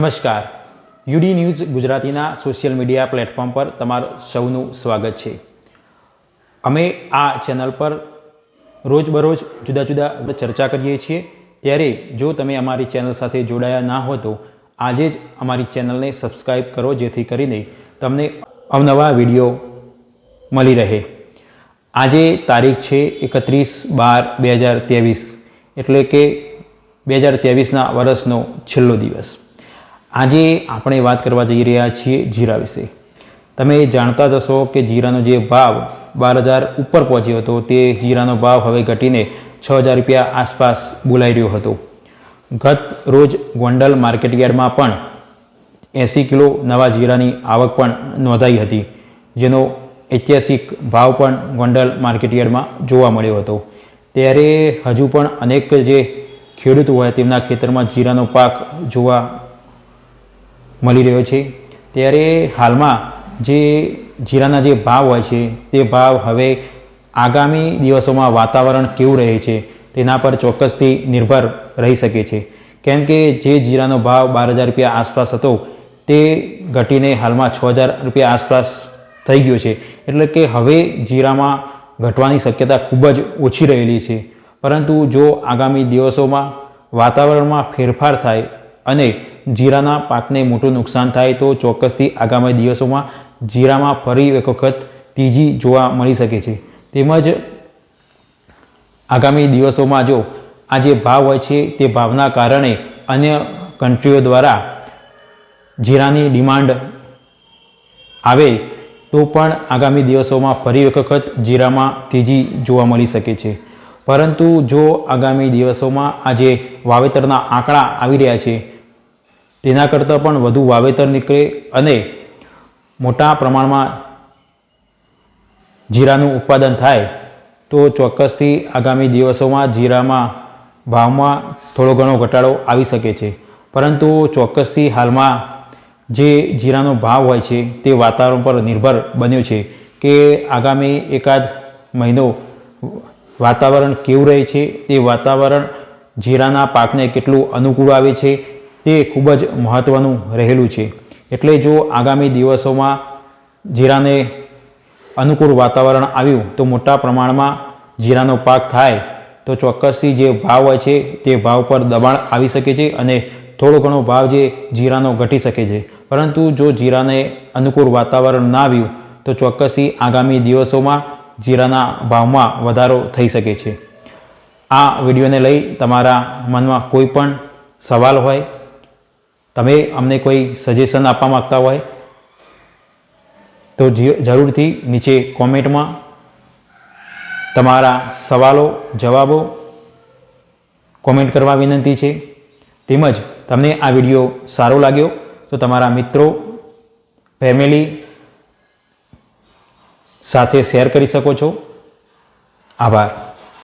નમસ્કાર, UD news ગુજરાતીના social media platform પર તમારું સૌનું સ્વાગત છે। અમે આ ચેનલ પર રોજબરોજ જુદા જુદા ચર્ચા કરીએ છીએ, ત્યારે જો તમે અમારી ચેનલ સાથે જોડાયા ના હો તો આજે જ અમારી ચેનલને સબસ્ક્રાઈબ કરો, જેથી કરીને તમને અવનવા વિડીયો મળી રહે। આજે તારીખ છે 31/12/2023, એટલે કે 2023ના વર્ષનો છેલ્લો દિવસ। આજે આપણે વાત કરવા જઈ રહ્યા છીએ જીરા વિશે। તમે જાણતા જ હશો કે જીરાનો જે ભાવ 12,000 ઉપર પહોંચ્યો હતો, તે જીરાનો ભાવ હવે ઘટીને 6,000 રૂપિયા આસપાસ બોલાઈ રહ્યો હતો। ગત રોજ ગોંડલ માર્કેટયાર્ડમાં પણ 80 કિલો નવા જીરાની આવક પણ નોંધાઈ હતી, જેનો ઐતિહાસિક ભાવ પણ ગોંડલ માર્કેટયાર્ડમાં જોવા મળ્યો હતો। ત્યારે હજુ પણ અનેક જે ખેડૂતો હોય તેમના ખેતરમાં જીરાનો પાક જોવા મળી રહ્યો છે। ત્યારે હાલમાં જે જીરાના જે ભાવ હોય છે તે ભાવ હવે આગામી દિવસોમાં વાતાવરણ કેવું રહે છે તેના પર ચોક્કસથી નિર્ભર રહી શકે છે, કેમ કે જે જીરાનો ભાવ 12,000 રૂપિયા આસપાસ હતો તે ઘટીને હાલમાં 6,000 રૂપિયા આસપાસ થઈ ગયો છે। એટલે કે હવે જીરામાં ઘટવાની શક્યતા ખૂબ જ ઓછી રહેલી છે। પરંતુ જો આગામી દિવસોમાં વાતાવરણમાં ફેરફાર થાય અને જીરાના પાકને મોટું નુકસાન થાય તો ચોક્કસથી આગામી દિવસોમાં જીરામાં ફરી એક વખત તેજી જોવા મળી શકે છે। તેમજ આગામી દિવસોમાં જો આ જે ભાવ હોય છે તે ભાવના કારણે અન્ય કન્ટ્રીઓ દ્વારા જીરાની ડિમાન્ડ આવે તો પણ આગામી દિવસોમાં ફરી એક વખત જીરામાં તેજી જોવા મળી શકે છે। પરંતુ જો આગામી દિવસોમાં આ જે વાવેતરના આંકડા આવી રહ્યા છે તેના કરતાં પણ વધુ વાવેતર નીકળે અને મોટા પ્રમાણમાં જીરાનું ઉત્પાદન થાય તો ચોક્કસથી આગામી દિવસોમાં જીરામાં ભાવમાં થોડો ઘણો ઘટાડો આવી શકે છે। પરંતુ ચોક્કસથી હાલમાં જે જીરાનો ભાવ હોય છે તે વાતાવરણ પર નિર્ભર બન્યો છે કે આગામી એકાદ મહિનો વાતાવરણ કેવું રહે છે, તે વાતાવરણ જીરાના પાકને કેટલું અનુકૂળ આવે છે તે ખૂબ જ મહત્ત્વનું રહેલું છે। એટલે જો આગામી દિવસોમાં જીરાને અનુકૂળ વાતાવરણ આવ્યું તો મોટા પ્રમાણમાં જીરાનો પાક થાય તો ચોક્કસથી જે ભાવ હોય છે તે ભાવ પર દબાણ આવી શકે છે અને થોડો ઘણો ભાવ જે જીરાનો ઘટી શકે છે। પરંતુ જો જીરાને અનુકૂળ વાતાવરણ ના આવ્યું તો ચોક્કસથી આગામી દિવસોમાં જીરાના ભાવમાં વધારો થઈ શકે છે। આ વિડીયોને લઈ તમારા મનમાં કોઈ પણ સવાલ હોય, તમે અમને કોઈ સજેશન આપવા માગતા હોય તો જરૂરથી નીચે કોમેન્ટમાં તમારા સવાલો જવાબો કોમેન્ટ કરવા વિનંતી છે। તેમજ તમને આ વિડીયો સારો લાગ્યો તો તમારા મિત્રો ફેમિલી સાથે શેર કરી શકો છો। આભાર।